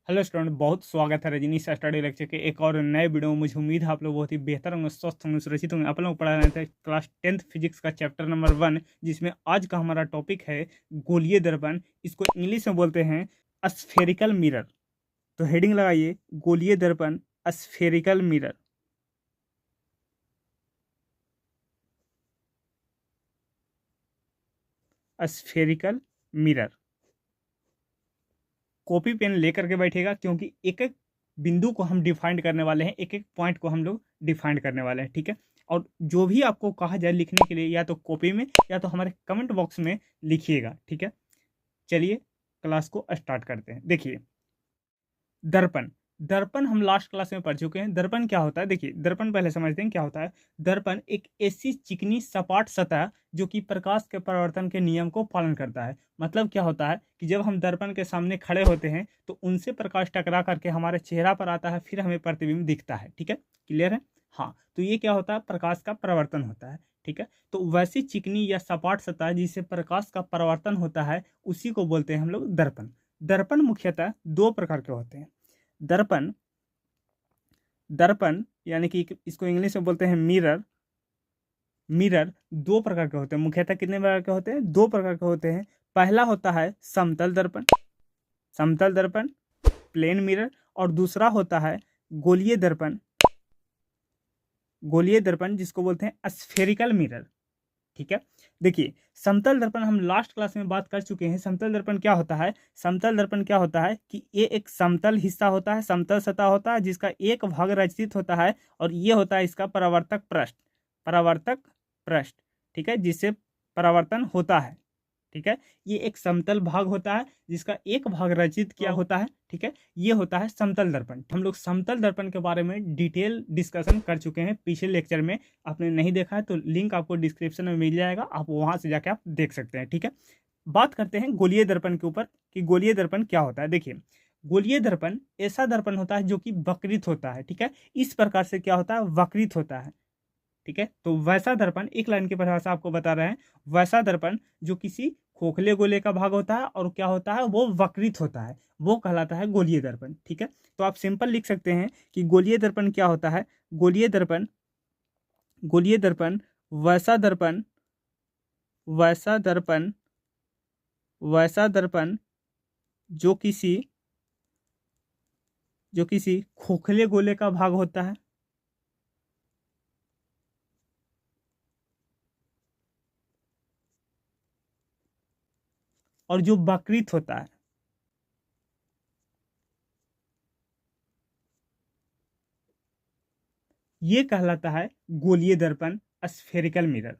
Hello student, बहुत स्वागत है रजनीश स्टडी लेक्चर के एक और नए वीडियो में। मुझे उम्मीद है आप लोग बहुत ही बेहतर होंगे, स्वस्थ होंगे, सुरक्षित होंगे। आप लोग पढ़ा रहे थे क्लास 10th फिजिक्स का चैप्टर नंबर 1, जिसमें आज का हमारा टॉपिक है गोलीय दर्पण। इसको इंग्लिश में बोलते हैं स्फेरिकल मिरर। तो हेडिंग लगाइए, गोलीय दर्पण spherical mirror. Spherical mirror. Copy pen लेकर के बैठेगा, क्योंकि एक एक बिंदु को हम डिफाइंड करने वाले हैं, एक एक पॉइंट को हम लोग डिफाइंड करने वाले हैं, ठीक है। और जो भी आपको कहा जाए लिखने के लिए, या तो कॉपी में या तो हमारे कमेंट बॉक्स में लिखिएगा, ठीक है। चलिए क्लास को स्टार्ट करते हैं। देखिए, दर्पण। दर्पण हम लास्ट क्लास में पढ़ चुके हैं। दर्पण क्या होता है, देखिए दर्पण पहले समझते हैं क्या होता है। दर्पण एक ऐसी चिकनी सपाट सतह जो कि प्रकाश के परावर्तन के नियम को पालन करता है। मतलब क्या होता है कि जब हम दर्पण के सामने खड़े होते हैं तो उनसे प्रकाश टकरा करके हमारे चेहरा पर आता है, फिर हमें प्रतिबिंब दिखता है, ठीक है। क्लियर है? हाँ, तो ये क्या होता है, प्रकाश का परावर्तन होता है, ठीक है। तो वैसी चिकनी या सपाट सतह जिससे प्रकाश का परावर्तन होता है, उसी को बोलते हैं हम लोग दर्पण। दर्पण मुख्यतः दो प्रकार के होते हैं। दर्पण दर्पण यानी कि इसको इंग्लिश में बोलते हैं मिरर। मिरर दो प्रकार के होते हैं। मुख्यतः कितने प्रकार के होते हैं? दो प्रकार के होते हैं। पहला होता है समतल दर्पण, समतल दर्पण प्लेन मिरर, और दूसरा होता है गोलीय दर्पण, गोलीय दर्पण जिसको बोलते हैं स्फेरिकल मिरर, ठीक है। देखिए, समतल दर्पण हम लास्ट क्लास में बात कर चुके हैं। समतल दर्पण क्या होता है? समतल दर्पण क्या होता है कि ये एक समतल हिस्सा होता है, समतल सतह होता है, जिसका एक भाग रचित होता है, और ये होता है इसका परावर्तक पृष्ठ, परावर्तक पृष्ठ, ठीक है, जिससे परावर्तन होता है, ठीक है। ये एक समतल भाग होता है जिसका एक भाग रचित किया होता है, ठीक है। ये होता है समतल दर्पण। हम लोग समतल दर्पण के बारे में डिटेल डिस्कशन कर चुके हैं पिछले लेक्चर में। आपने नहीं देखा है तो लिंक आपको डिस्क्रिप्शन में मिल जाएगा, आप वहां से जाके आप देख सकते हैं, ठीक है। बात करते हैं गोलीय दर्पण के ऊपर कि गोलीय दर्पण क्या होता है। देखिए, गोलीय दर्पण ऐसा दर्पण होता है जो कि वक्रित होता है, ठीक है। इस प्रकार से क्या होता है, वक्रित होता है, ठीक है। तो वैसा दर्पण, एक लाइन की परिभाषा आपको बता रहे हैं, वैसा दर्पण जो किसी खोखले गोले का भाग होता है और क्या होता है, वो वक्रित होता है, वो कहलाता है गोलीय दर्पण, ठीक है। तो आप सिंपल लिख सकते हैं कि गोलीय दर्पण क्या होता है। गोलीय दर्पण, गोलीय दर्पण वैसा दर्पण, वैसा दर्पण, वैसा दर्पण जो किसी, जो किसी खोखले गोले का भाग होता है, और जो वक्रित होता है, ये कहलाता है गोलीय दर्पण स्फेरिकल मिरर।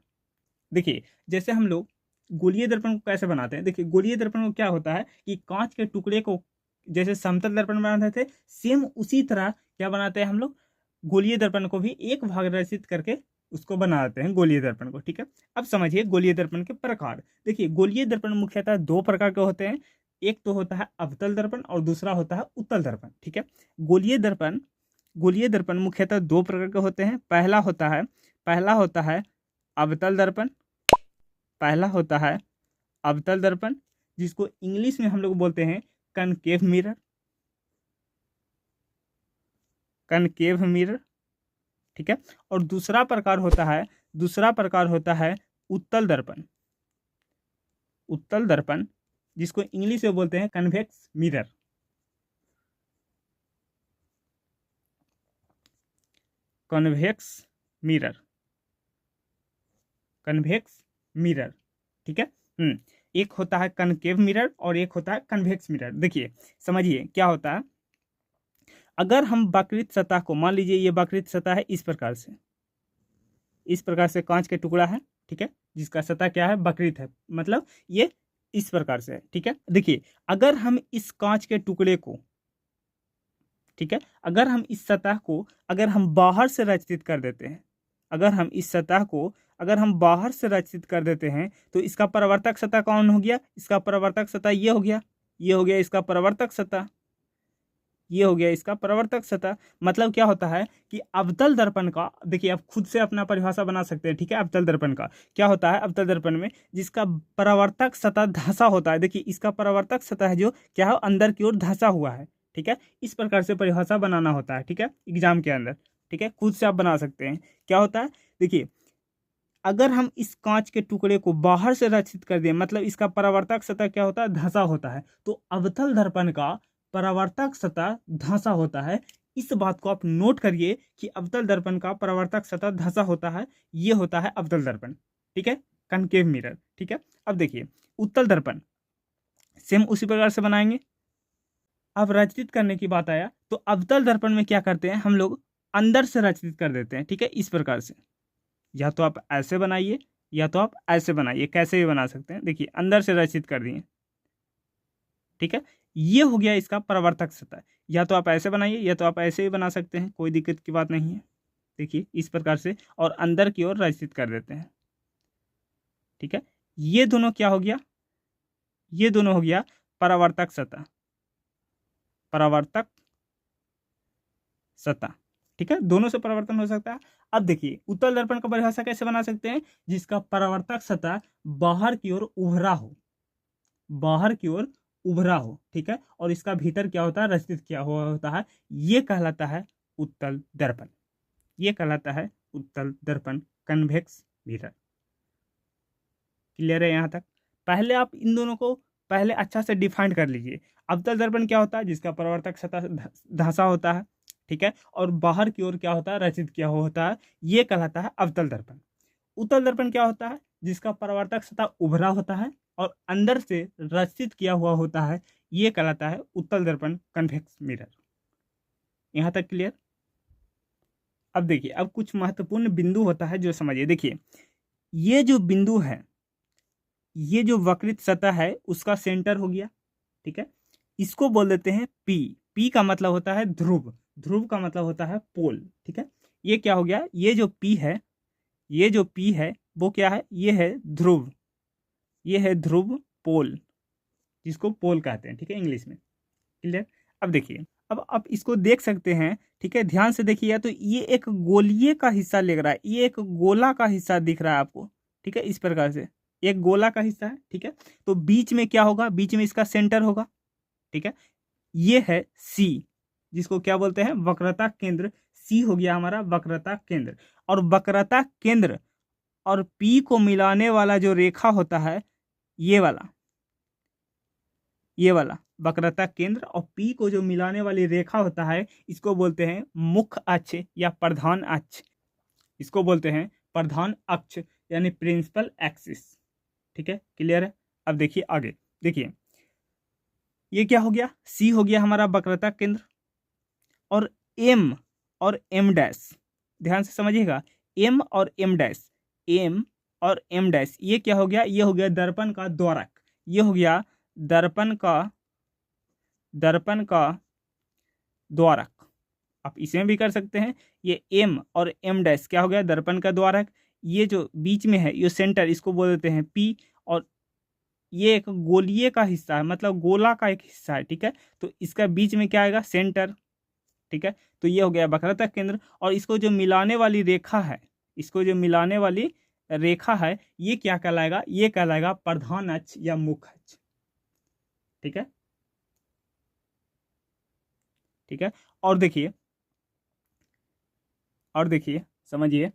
देखिए, जैसे हम लोग गोलीय दर्पण को कैसे बनाते हैं। देखिए, गोलीय दर्पण को क्या होता है कि कांच के टुकड़े को जैसे समतल दर्पण बनाते थे, सेम उसी तरह क्या बनाते हैं हम लोग, गोलीय दर्पण को भी एक भाग रचित करके उसको बना देते हैं गोलीय दर्पण को, ठीक है। अब समझिए गोलीय दर्पण के प्रकार। देखिए, गोलीय दर्पण मुख्यतः दो प्रकार के होते हैं। एक तो होता है अवतल दर्पण और दूसरा होता है उत्तल दर्पण, ठीक है। गोलीय दर्पण, गोलीय दर्पण मुख्यतः दो प्रकार के होते हैं। पहला होता है अवतल दर्पण, पहला होता है अवतल दर्पण, जिसको इंग्लिश में हम लोग बोलते हैं कनकेव मिरर, कनकेव मिरर, ठीक है। और दूसरा प्रकार होता है, दूसरा प्रकार होता है उत्तल दर्पण, उत्तल दर्पण जिसको इंग्लिश में बोलते हैं convex mirror, convex mirror, convex mirror, ठीक है। एक होता है कनकेव मिरर और एक होता है कन्वेक्स मिरर। देखिए, समझिए क्या होता है। अगर हम वक्रित सतह को, मान लीजिए ये वक्रित सतह है, इस प्रकार से, इस प्रकार से कांच के टुकड़ा है, ठीक है, जिसका सतह क्या है, वक्रित है, मतलब ये इस प्रकार से है, ठीक है। देखिए, अगर हम इस कांच के टुकड़े को, ठीक है, अगर हम इस सतह को, अगर हम बाहर से रचित कर देते हैं, अगर हम इस सतह को, अगर हम बाहर से रचित कर देते हैं, तो इसका परावर्तक सतह कौन हो गया, इसका परावर्तक सतह ये हो गया, ये हो गया इसका परावर्तक सतह, ये हो गया इसका परावर्तक सतह। मतलब क्या होता है कि अवतल दर्पण का, देखिए आप खुद से अपना परिभाषा बना सकते हैं, ठीक है। अवतल दर्पण का क्या होता है, अवतल दर्पण में जिसका परावर्तक सतह धंसा होता है। देखिए, इसका परावर्तक सतह जो क्या है, अंदर की ओर धंसा हुआ है, ठीक है, इस प्रकार से परिभाषा बनाना होता है, ठीक है, एग्जाम के अंदर, ठीक है, खुद से आप बना सकते हैं। क्या होता है, देखिए, अगर हम इस कांच के टुकड़े को बाहर से रचित कर दें, मतलब इसका परावर्तक सतह क्या होता है, धंसा होता है, तो अवतल दर्पण का परावर्तक सतह धंसा होता है। इस बात को आप नोट करिए कि अवतल दर्पण का परावर्तक सतह धंसा होता है, ये होता है अवतल दर्पण, ठीक है, कनकेव मिरर, ठीक है। अब देखिए उत्तल दर्पण सेम उसी प्रकार से बनाएंगे। अब रचित करने की बात आया तो अवतल दर्पण में क्या करते हैं हम लोग, अंदर से रचित कर देते हैं, ठीक है, इस प्रकार से। या तो आप ऐसे बनाइए या तो आप ऐसे बनाइए, कैसे भी बना सकते हैं। देखिए अंदर से रचित कर दिए, ठीक है, ये हो गया इसका परावर्तक सतह। या तो आप ऐसे बनाइए या तो आप ऐसे ही बना सकते हैं, कोई दिक्कत की बात नहीं है। देखिए इस प्रकार से और अंदर की ओर रचित कर देते हैं, ठीक है। ये दोनों क्या हो गया, ये दोनों हो गया परावर्तक सतह, परावर्तक सतह, ठीक है, दोनों से परावर्तन हो सकता है। अब देखिए उत्तल दर्पण का परिभाषा कैसे बना सकते हैं, जिसका परावर्तक सतह बाहर की ओर उभरा हो, बाहर की ओर उभरा हो, ठीक है, और इसका भीतर क्या होता है, रचित किया हुआ होता है, ये कहलाता है उत्तल दर्पण, ये कहलाता है उत्तल दर्पण, कन्वेक्स मिरर। क्लियर है यहाँ तक। पहले आप इन दोनों को पहले अच्छा से डिफाइन कर लीजिए। अवतल दर्पण क्या होता है, जिसका परावर्तक सतह धंसा होता है, ठीक है, और बाहर की ओर क्या होता है, रचित किया हुआ होता है, ये कहलाता है अवतल दर्पण। उत्तल दर्पण क्या होता है, जिसका परावर्तक सतह उभरा होता है और अंदर से रचित किया हुआ होता है, ये कहलाता है उत्तल दर्पण, कन्वेक्स मिरर। यहाँ तक क्लियर। अब देखिए अब कुछ महत्वपूर्ण बिंदु होता है जो समझिए। देखिए ये जो बिंदु है, ये जो वक्रित सतह है उसका सेंटर हो गया, ठीक है, इसको बोल देते हैं पी। पी का मतलब होता है ध्रुव, ध्रुव का मतलब होता है पोल, ठीक है। ये क्या हो गया, ये जो पी है, ये जो पी है वो क्या है, ये है ध्रुव, ये है ध्रुव पोल, जिसको पोल कहते हैं, ठीक है, इंग्लिश में। क्लियर। अब देखिए अब आप इसको देख सकते हैं, ठीक है, ध्यान से देखिए, तो ये एक गोलीय का हिस्सा लग रहा है, ये एक गोला का हिस्सा दिख रहा है आपको, ठीक है, इस प्रकार से एक गोला का हिस्सा है, ठीक है। तो बीच में क्या होगा, बीच में इसका सेंटर होगा, ठीक है, ये है सी, जिसको क्या बोलते हैं, वक्रता केंद्र। सी हो गया हमारा वक्रता केंद्र, और वक्रता केंद्र और पी को मिलाने वाला जो रेखा होता है, ये वाला, ये वाला वक्रता केंद्र और पी को जो मिलाने वाली रेखा होता है, इसको बोलते हैं मुख्य अक्ष या प्रधान अक्ष, इसको बोलते हैं प्रधान अक्ष यानी प्रिंसिपल एक्सिस, ठीक है, क्लियर है। अब देखिए आगे, देखिए ये क्या हो गया, सी हो गया हमारा वक्रता केंद्र, और एम और एम डैश, ध्यान से समझिएगा, एम और एम डैश, एम और एम डैश, ये क्या हो गया, ये हो गया दर्पण का द्वारक, ये हो गया दर्पण का, दर्पण का द्वारक। आप इसमें भी कर सकते हैं, ये एम और एम डैश क्या हो गया, दर्पण का द्वारक। ये जो बीच में है ये सेंटर, इसको बोल देते हैं पी, और ये एक गोलीय का हिस्सा है, मतलब गोला का एक हिस्सा है, ठीक है, तो इसका बीच में क्या आएगा, सेंटर, ठीक है। तो ये हो गया वक्रता केंद्र, और इसको जो मिलाने वाली रेखा है, इसको जो मिलाने वाली रेखा है, ये क्या कहलाएगा, ये कहलाएगा प्रधान अक्ष या मुख्य अक्ष, ठीक है, ठीक है। और देखिए, और देखिए समझिए,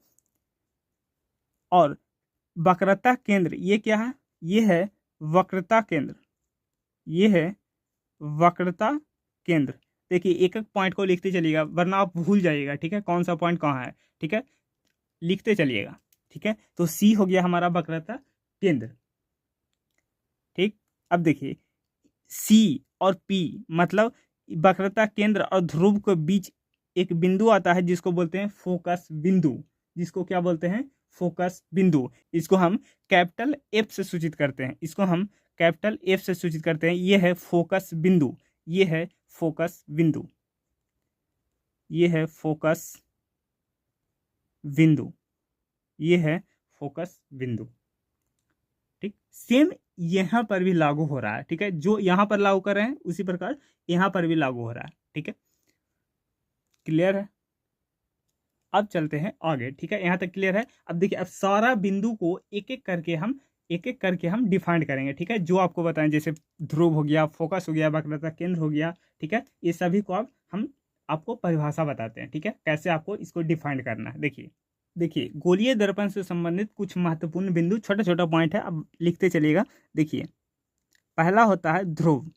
और वक्रता केंद्र ये क्या है, ये है वक्रता केंद्र, ये है वक्रता केंद्र। देखिए एक एक पॉइंट को लिखते चलिएगा वरना आप भूल जाइएगा, ठीक है, कौन सा पॉइंट कहाँ है, ठीक है, लिखते चलिएगा, ठीक है। तो सी हो गया हमारा वक्रता केंद्र, ठीक। अब देखिए सी और पी मतलब वक्रता केंद्र और ध्रुव के बीच एक बिंदु आता है जिसको बोलते हैं फोकस बिंदु, जिसको क्या बोलते हैं, फोकस बिंदु। इसको हम कैपिटल एफ से सूचित करते हैं, इसको हम कैपिटल एफ से सूचित करते हैं। ये है फोकस बिंदु, ये है फोकस बिंदु, ये है फोकस बिंदु, ये है फोकस बिंदु, ठीक। सेम यहाँ पर भी लागू हो रहा है, ठीक है, जो यहाँ पर लागू कर रहे हैं उसी प्रकार यहाँ पर भी लागू हो रहा है, ठीक है, क्लियर है। अब चलते हैं आगे, ठीक है, यहाँ तक क्लियर है। अब देखिए अब सारा बिंदु को एक एक करके हम एक एक करके हम डिफाइन करेंगे, ठीक है, जो आपको बताएं, जैसे ध्रुव हो गया, फोकस हो गया, वक्रता केंद्र हो गया, ठीक है, ये सभी को अब हम आपको परिभाषा बताते हैं, ठीक है, कैसे आपको इसको डिफाइन करना है। देखिए देखिए गोलीय दर्पण से संबंधित कुछ महत्वपूर्ण बिंदु, छोटा छोटा पॉइंट है, अब लिखते चलिएगा। देखिए पहला होता है ध्रुव,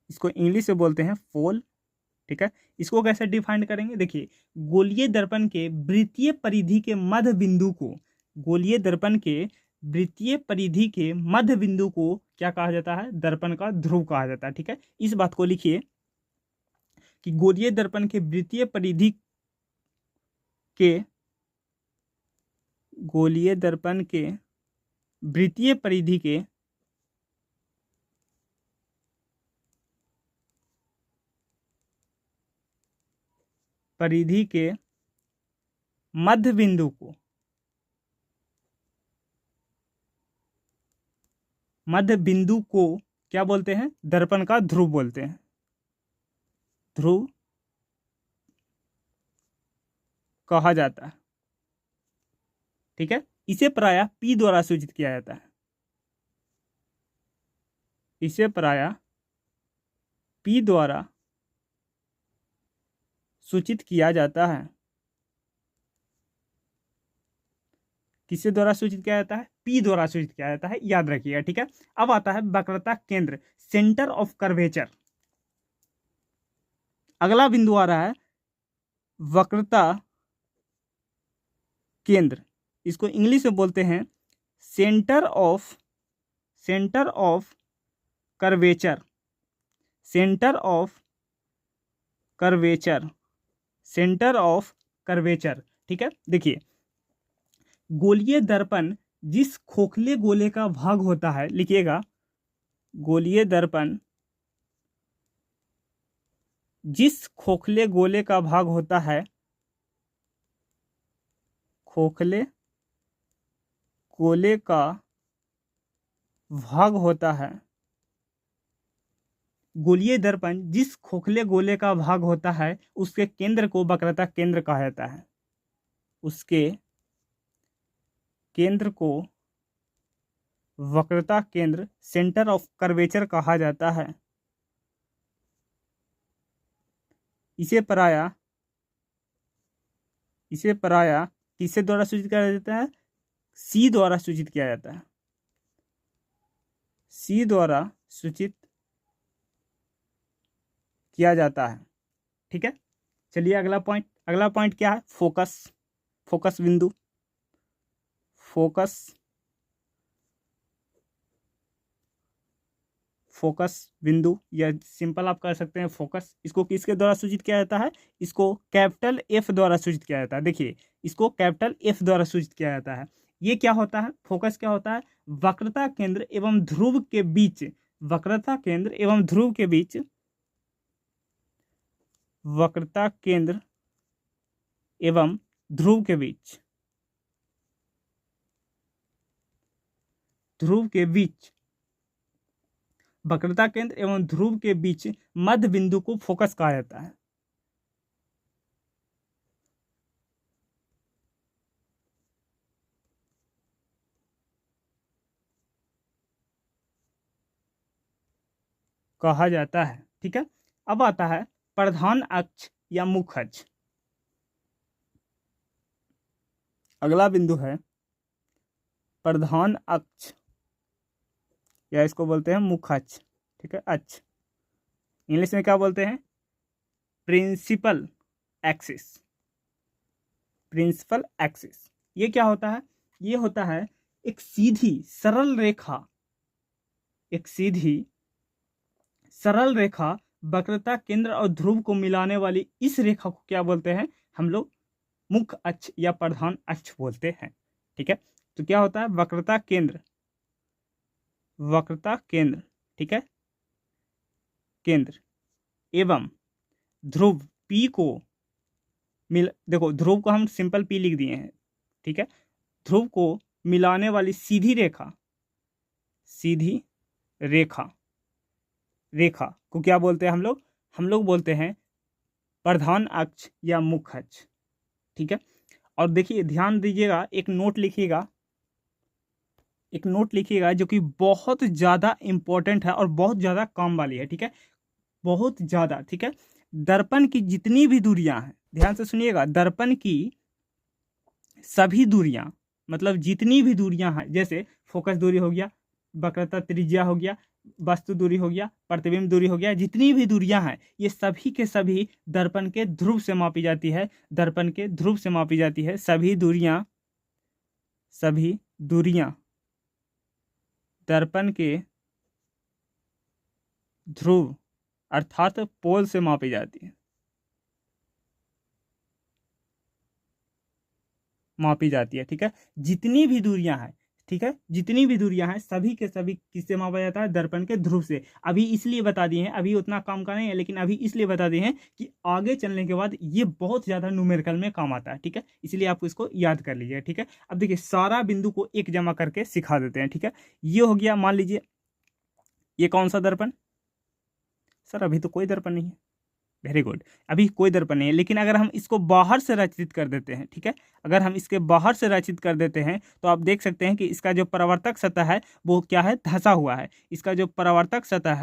इसको इंग्लिश में बोलते हैं पोल, ठीक है। इसको कैसे डिफाइन करेंगे, देखिए गोलीय दर्पण के वृत्तीय परिधि के मध्य बिंदु को, गोलीय दर्पण के वृत्तीय परिधि के मध्य बिंदु को क्या कहा जाता है, दर्पण का ध्रुव कहा जाता है, ठीक है। इस बात को लिखिए कि गोलीय दर्पण के वृत्तीय परिधि के, गोलीय दर्पण के वृत्तीय परिधि के परिधि के मध्य बिंदु को, मध्य बिंदु को क्या बोलते हैं, दर्पण का ध्रुव बोलते हैं, ध्रुव कहा जाता है, ठीक है। इसे प्रायः P द्वारा सूचित किया जाता है, इसे प्रायः P द्वारा सूचित किया जाता है। किससे द्वारा सूचित किया जाता है, P द्वारा सूचित किया जाता है, याद रखिएगा, ठीक है। अब आता है वक्रता केंद्र, सेंटर ऑफ कर्वेचर। अगला बिंदु आ रहा है वक्रता केंद्र, इसको इंग्लिश में बोलते हैं centre of curvature, centre of curvature, centre of curvature, ठीक है। देखिए गोलीय दर्पण जिस खोखले गोले का भाग होता है, लिखिएगा गोलीय दर्पण जिस खोखले गोले का भाग होता है, खोखले गोले का भाग होता है, गोलीय दर्पण जिस खोखले गोले का भाग होता है उसके केंद्र को वक्रता केंद्र कहा जाता है, उसके केंद्र को वक्रता केंद्र, सेंटर ऑफ कर्वेचर कहा जाता है। इसे प्रायः किससे द्वारा सूचित किया जाता है, C द्वारा सूचित किया जाता है, C द्वारा सूचित किया जाता है, ठीक है। चलिए अगला पॉइंट क्या है, फोकस बिंदु, फोकस बिंदु या सिंपल आप कर सकते हैं फोकस। इसको किसके द्वारा सूचित किया जाता है, इसको कैपिटल F द्वारा सूचित किया जाता है। देखिए इसको कैपिटल F द्वारा सूचित किया जाता है। ये क्या होता है, फोकस क्या होता है, वक्रता केंद्र एवं ध्रुव के बीच, वक्रता केंद्र एवं ध्रुव के बीच, वक्रता केंद्र एवं ध्रुव के बीच, ध्रुव के बीच, वक्रता केंद्र एवं ध्रुव के बीच मध्य बिंदु को फोकस कहा जाता है। कहा जाता है, ठीक है। अब आता है प्रधान अक्ष या मुख्य अक्ष। अगला बिंदु है प्रधान अक्ष या इसको बोलते हैं मुख्य अक्ष, ठीक है, अक्ष इंग्लिश में क्या बोलते हैं, प्रिंसिपल एक्सिस, प्रिंसिपल एक्सिस। ये क्या होता है, ये होता है एक सीधी सरल रेखा, एक सीधी सरल रेखा वक्रता केंद्र और ध्रुव को मिलाने वाली इस रेखा को क्या बोलते हैं हम लोग, मुख्य अक्ष या प्रधान अक्ष बोलते हैं, ठीक है। तो क्या होता है वक्रता केंद्र, ठीक है, केंद्र एवं ध्रुव P को देखो ध्रुव को हम सिंपल P लिख दिए हैं, ठीक है। ध्रुव को मिलाने वाली सीधी रेखा को क्या बोलते हैं हम लोग बोलते हैं प्रधान अक्ष या मुख्य अक्ष, ठीक है। और देखिए ध्यान दीजिएगा, एक नोट लिखिएगा, एक नोट लिखिएगा जो कि बहुत ज़्यादा इंपॉर्टेंट है और बहुत ज़्यादा काम वाली है, ठीक है, बहुत ज़्यादा, ठीक है। दर्पण की जितनी भी दूरियां हैं, ध्यान से सुनिएगा, दर्पण की सभी दूरियां, मतलब जितनी भी दूरियां हैं, जैसे फोकस दूरी हो गया, वक्रता त्रिज्या हो गया, वस्तु दूरी हो गया, प्रतिबिंब दूरी हो गया, जितनी भी दूरियां हैं ये सभी के सभी दर्पण के ध्रुव से मापी जाती है, दर्पण के ध्रुव से मापी जाती है। सभी दूरियां दर्पण के ध्रुव अर्थात पोल से मापी जाती है, ठीक है। जितनी भी दूरियां हैं, ठीक है, जितनी भी दूरियां हैं सभी के सभी किससे मापा जाता है? दर्पण के ध्रुव से। अभी इसलिए बता दिए हैं, अभी उतना काम का नहीं है, लेकिन अभी इसलिए बता दिए हैं कि आगे चलने के बाद ये बहुत ज्यादा न्यूमेरिकल में काम आता है, ठीक है, इसलिए आपको इसको याद कर लीजिए, ठीक है। अब देखिए सारा बिंदु को एक जमा करके सिखा देते हैं, ठीक है। ये हो गया, मान लीजिए ये कौन सा दर्पण? सर अभी तो कोई दर्पण नहीं है, वेरी गुड, अभी कोई दर्पण नहीं है, लेकिन अगर हम इसको बाहर से रचित कर देते हैं, ठीक है, अगर हम इसके बाहर से रचित कर देते हैं तो आप देख सकते हैं कि इसका जो परावर्तक सतह है वो क्या है? धंसा हुआ है। इसका जो परावर्तक सतह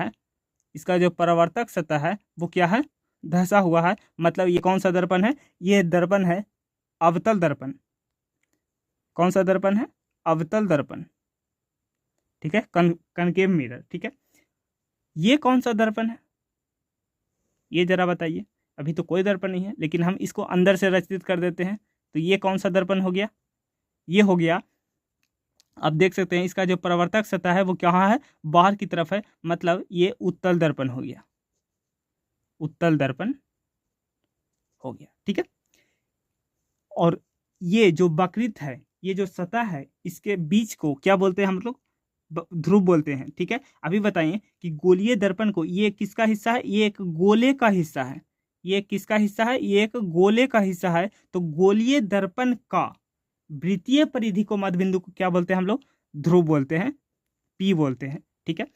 है, वो क्या है? धंसा हुआ है। मतलब ये कौन सा दर्पण है? ये दर्पण है अवतल दर्पण। कौन सा दर्पण है? अवतल दर्पण, ठीक है, कनकेव मिरर, ठीक है। ये कौन सा दर्पण है? ये जरा बताइए। अभी तो कोई दर्पण नहीं है, लेकिन हम इसको अंदर से रचित कर देते हैं तो ये कौन सा दर्पण हो गया? ये हो गया, आप देख सकते हैं इसका जो परावर्तक सतह है वो कहाँ है? बाहर की तरफ है, मतलब ये उत्तल दर्पण हो गया, उत्तल दर्पण हो गया, ठीक है। और ये जो वक्रित है, ये जो सतह है, इसके बीच को क्या बोलते हैं हम लोग? ध्रुव बोलते हैं, ठीक है। अभी बताइए कि गोलीय दर्पण को, ये किसका हिस्सा है? ये एक गोले का हिस्सा है। ये किसका हिस्सा है? ये एक गोले का हिस्सा है। तो गोलीय दर्पण का वृत्तीय परिधि को, मध्य बिंदु को क्या बोलते हैं हम लोग? ध्रुव बोलते हैं, पी बोलते हैं, ठीक है।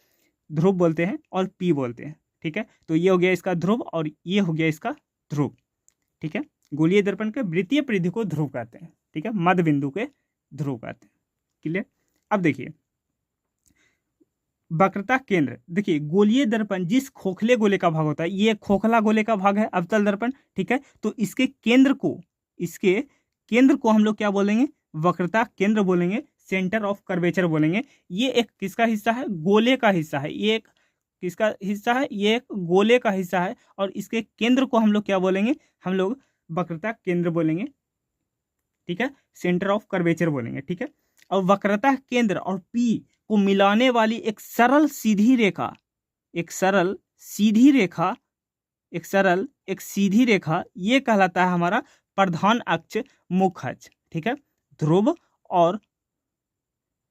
ध्रुव बोलते हैं और पी बोलते हैं, ठीक है। तो ये हो गया इसका ध्रुव और ये हो गया इसका ध्रुव, ठीक है। गोलीय दर्पण के वृत्तीय परिधि को ध्रुव कहते हैं, ठीक है, मध्य बिंदु के ध्रुव कहते हैं। क्लियर? अब देखिए वक्रता केंद्र, देखिए गोलीय दर्पण जिस खोखले गोले का भाग होता है, ये खोखला गोले का भाग है अवतल दर्पण, ठीक है। तो इसके केंद्र को हम लोग क्या बोलेंगे? वक्रता केंद्र बोलेंगे, सेंटर ऑफ कर्वेचर बोलेंगे। ये एक किसका हिस्सा है? गोले का हिस्सा है। ये एक किसका हिस्सा है? ये एक गोले का हिस्सा है। और इसके केंद्र को हम लोग क्या बोलेंगे? हम लोग वक्रता केंद्र बोलेंगे, ठीक है, सेंटर ऑफ कर्वेचर बोलेंगे, ठीक है। और वक्रता केंद्र और पी को मिलाने वाली एक सरल सीधी रेखा, ये कहलाता है हमारा प्रधान अक्ष, मुख्य अक्ष, ठीक है। ध्रुव और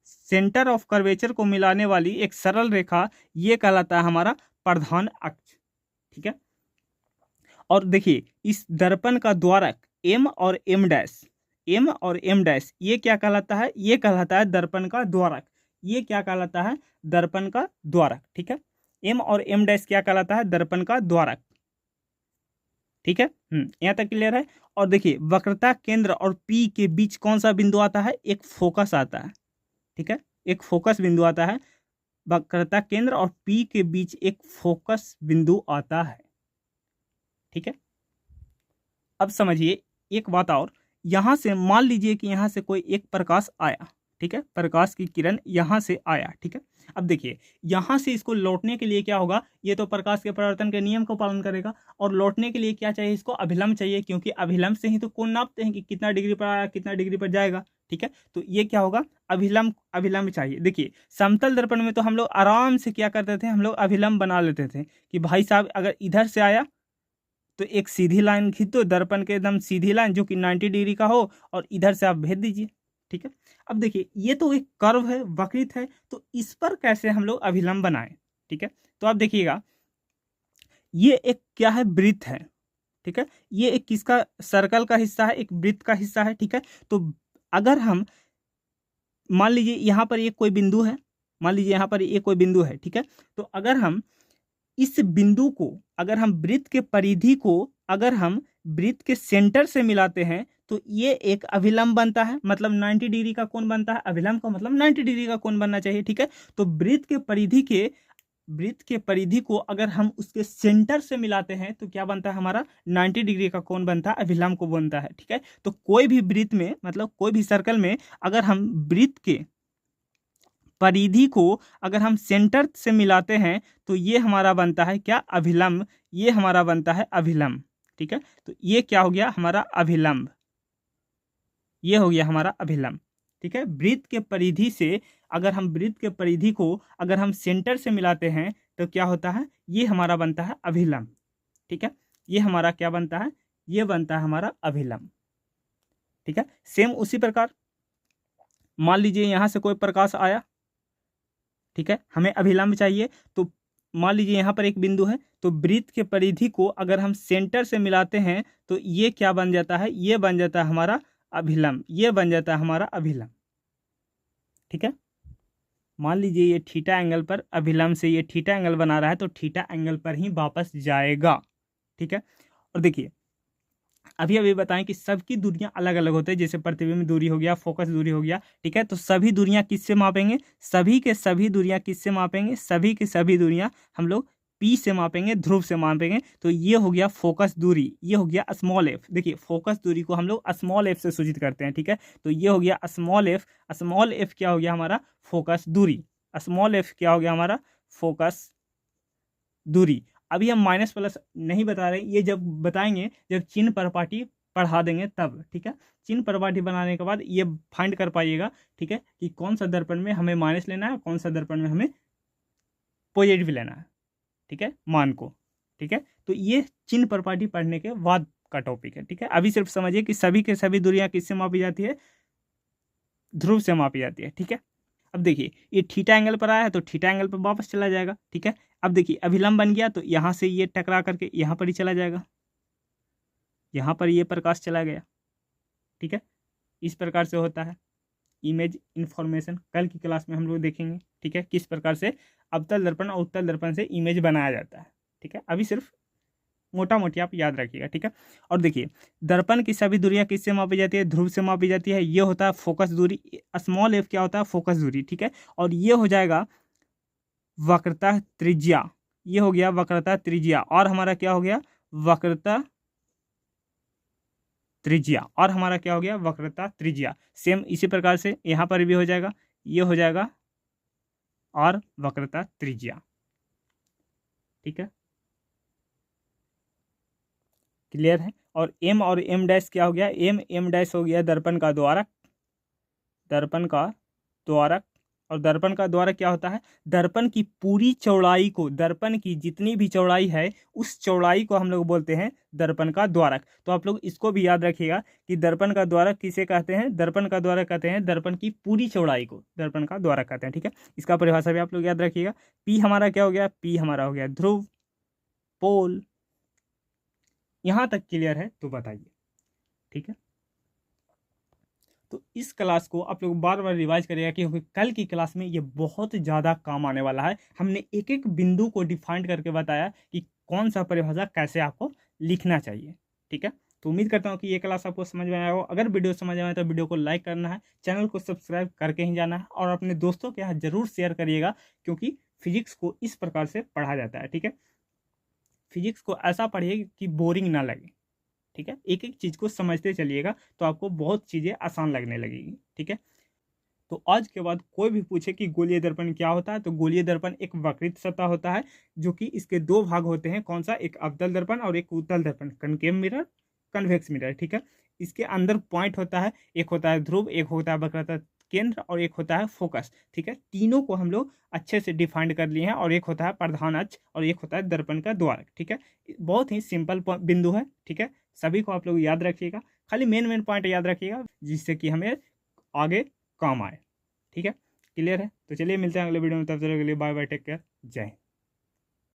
सेंटर ऑफ कर्वेचर को मिलाने वाली एक सरल रेखा, ये कहलाता है हमारा प्रधान अक्ष, ठीक है। और देखिए इस दर्पण का द्वारक एम और एम डैश, ये क्या कहलाता है? ये कहलाता है दर्पण का द्वारक। ये क्या कहलाता है? दर्पण का द्वारक, ठीक है। एम और एम डैश क्या कहलाता है? दर्पण का द्वारक, ठीक है। यहाँ तक क्लियर है। और देखिए वक्रता केंद्र और पी के बीच कौन सा बिंदु आता है? एक फोकस आता है, ठीक है, एक फोकस बिंदु आता है। वक्रता केंद्र और पी के बीच एक फोकस बिंदु आता है, ठीक है। अब समझिए एक बात और, यहां से मान लीजिए कि यहां से कोई एक प्रकाश आया, ठीक है, प्रकाश की किरण यहां से आया, ठीक है। अब देखिए यहां से इसको लौटने के लिए क्या होगा? ये तो प्रकाश के परावर्तन के नियम को पालन करेगा, और लौटने के लिए क्या चाहिए? इसको अभिलंब चाहिए, क्योंकि अभिलंब से ही तो कोण नापते हैं कि कितना डिग्री पर आया, कितना डिग्री पर जाएगा, ठीक है। तो ये क्या होगा? अभिलंब चाहिए। देखिए समतल दर्पण में तो हम लोग आराम से क्या करते थे? हम लोग अभिलंब बना लेते थे कि भाई साहब अगर इधर से आया तो एक सीधी लाइन खींच दो, दर्पण के एकदम सीधी लाइन जो कि 90 डिग्री का हो, और इधर से आप भेज दीजिए, ठीक है। अब देखिए ये तो एक कर्व है, वक्रित है, तो इस पर कैसे हम लोग अभिलंब बनाएं, ठीक है। तो आप देखिएगा ये एक क्या है? वृत्त है, ठीक है। ये एक किसका? सर्कल का हिस्सा है, एक वृत्त का हिस्सा है, ठीक है। तो अगर हम मान लीजिए यहाँ पर ये कोई बिंदु है, ठीक है। तो अगर हम इस बिंदु को, अगर हम वृत्त के परिधि को, अगर हम वृत्त के सेंटर से मिलाते हैं तो ये एक अभिलंब बनता है, मतलब 90 डिग्री का कोण बनता है। अभिलंब का मतलब 90 डिग्री का कोण बनना चाहिए, ठीक है। तो वृत्त के परिधि को अगर हम उसके सेंटर से मिलाते हैं तो क्या बनता है हमारा, 90 डिग्री का कोण बनता है, अभिलंब को बनता है, ठीक है। तो कोई भी वृत्त में, मतलब कोई भी सर्कल में अगर हम वृत्त के परिधि को अगर हम सेंटर से मिलाते हैं तो ये हमारा बनता है क्या, अभिलंब। ये हमारा बनता है अभिलंब, ठीक है। तो ये क्या हो गया हमारा अभिलंब, ये हो गया हमारा अभिलंब, ठीक है। वृत्त के परिधि से अगर हम वृत्त के परिधि को अगर हम सेंटर से मिलाते हैं तो क्या होता है, ये हमारा बनता है अभिलंब, ठीक है। ये हमारा क्या बनता है, ये बनता है हमारा अभिलंब, ठीक है। सेम उसी प्रकार मान लीजिए यहाँ से कोई प्रकाश आया, ठीक है, हमें अभिलंब चाहिए। तो मान लीजिए यहाँ पर एक बिंदु है, तो वृत्त के परिधि को अगर हम सेंटर से मिलाते हैं तो ये क्या बन जाता है, ये बन जाता है हमारा अभिलंब, ये बन जाता है हमारा अभिलंब, ठीक है। मान लीजिए ये थीटा एंगल पर अभिलंब से ये थीटा एंगल बना रहा है, तो थीटा एंगल पर ही वापस जाएगा, ठीक है। और देखिए अभी अभी बताएं कि सबकी दूरियां अलग अलग होते हैं, जैसे प्रतिबिंब दूरी हो गया, फोकस दूरी हो गया, ठीक है। तो सभी दूरियां किससे मापेंगे, सभी के सभी दूरियां किससे मापेंगे, सभी की सभी दूरियां हम लोग P से मापेंगे, ध्रुव से मापेंगे। तो ये हो गया फोकस दूरी, ये हो गया स्मॉल f। देखिए फोकस दूरी को हम लोग स्मॉल f से सूचित करते हैं, ठीक है। तो ये हो गया स्मॉल f, स्मॉल f क्या हो गया हमारा, फोकस दूरी। स्मॉल f क्या हो गया हमारा, फोकस दूरी। अभी हम माइनस प्लस नहीं बता रहे, ये जब बताएंगे जब चिन्ह परपाटी पढ़ा देंगे तब, ठीक है। चिन्ह परपाटी बनाने के बाद ये फाइंड कर पाइएगा, ठीक है, कि कौन सा दर्पण में हमें माइनस लेना है, कौन सा दर्पण में हमें पॉजिटिव लेना है, ठीक है, मान को, ठीक है। तो ये चिन्ह परपाटी पढ़ने के बाद का टॉपिक है, ठीक है। अभी सिर्फ समझिए कि सभी के सभी दूरियां किससे मापी जाती है, ध्रुव से मापी जाती है, ठीक है। अब देखिए ये थीटा एंगल पर आया है तो थीटा एंगल पर वापस चला जाएगा, ठीक है। अब देखिए अभिलंब बन गया तो यहाँ से ये टकरा करके यहाँ पर ही चला जाएगा, यहाँ पर ये प्रकाश चला गया, ठीक है। इस प्रकार से होता है इमेज इन्फॉर्मेशन। कल की क्लास में हम लोग देखेंगे, ठीक है, किस प्रकार से अवतल दर्पण और उत्तल दर्पण से इमेज बनाया जाता है, ठीक है। अभी सिर्फ मोटा मोटी आप याद रखिएगा, ठीक है। और देखिए दर्पण की सभी दूरियां किससे मापी जाती है, ध्रुव से मापी जाती है। ये होता है फोकस दूरी, स्मॉल f क्या होता है, फोकस दूरी, ठीक है। और ये हो जाएगा वक्रता त्रिज्या, ये हो गया वक्रता त्रिज्या, और हमारा क्या हो गया, वक्रता त्रिज्या, और हमारा क्या हो गया, वक्रता त्रिज्या। सेम इसी प्रकार से यहाँ पर भी हो जाएगा, ये हो जाएगा और वक्रता त्रिज्या, ठीक है, क्लियर है। और एम और एम डैश क्या हो गया, एम एम डैश हो गया दर्पण का द्वारक, दर्पण का द्वारक। और दर्पण का द्वारक क्या होता है, दर्पण की पूरी चौड़ाई को, दर्पण की जितनी भी चौड़ाई है उस चौड़ाई को हम लोग बोलते हैं दर्पण का द्वारक। तो आप लोग इसको भी याद रखिएगा कि दर्पण का द्वारक किसे कहते हैं, दर्पण का द्वारक कहते हैं दर्पण की पूरी चौड़ाई को दर्पण का द्वारक कहते हैं, ठीक है। इसका परिभाषा भी आप लोग याद रखिएगा। पी हमारा क्या हो गया, पी हमारा हो गया ध्रुव, पोल। यहाँ तक क्लियर है तो बताइए, ठीक है। तो इस क्लास को आप लोग बार बार रिवाइज करिएगा क्योंकि कल की क्लास में ये बहुत ज़्यादा काम आने वाला है। हमने एक एक बिंदु को डिफाइन करके बताया कि कौन सा परिभाषा कैसे आपको लिखना चाहिए, ठीक है। तो उम्मीद करता हूँ कि ये क्लास आपको समझ में आया हो। अगर वीडियो समझ में आए तो वीडियो को लाइक करना है, चैनल को सब्सक्राइब करके ही जाना है और अपने दोस्तों के यहाँ जरूर शेयर करिएगा, क्योंकि फिजिक्स को इस प्रकार से पढ़ा जाता है, ठीक है। फिजिक्स को ऐसा पढ़िए कि बोरिंग ना लगे, ठीक है। एक एक चीज़ को समझते चलिएगा तो आपको बहुत चीज़ें आसान लगने लगेगी, ठीक है। तो आज के बाद कोई भी पूछे कि गोलीय दर्पण क्या होता है, तो गोलीय दर्पण एक वक्रित सतह होता है जो कि इसके दो भाग होते हैं। कौन सा, एक अवतल दर्पण और एक उत्तल दर्पण, कनकेव मिरर, कन्वेक्स मिरर, ठीक है। इसके अंदर पॉइंट होता है, एक होता है ध्रुव, एक होता है वक्रता केंद्र और एक होता है फोकस, ठीक है। तीनों को हम लोग अच्छे से डिफाइंड कर लिए हैं। और एक होता है प्रधान अक्ष और एक होता है दर्पण का द्वारक, ठीक है। बहुत ही सिंपल बिंदु है, ठीक है। सभी को आप लोग याद रखिएगा, खाली मेन पॉइंट याद रखिएगा जिससे कि हमें आगे काम आए, ठीक है। क्लियर है। तो चलिए मिलते हैं अगले वीडियो में, तब तक के लिए बाय बाय, टेक केयर, जय हिंद।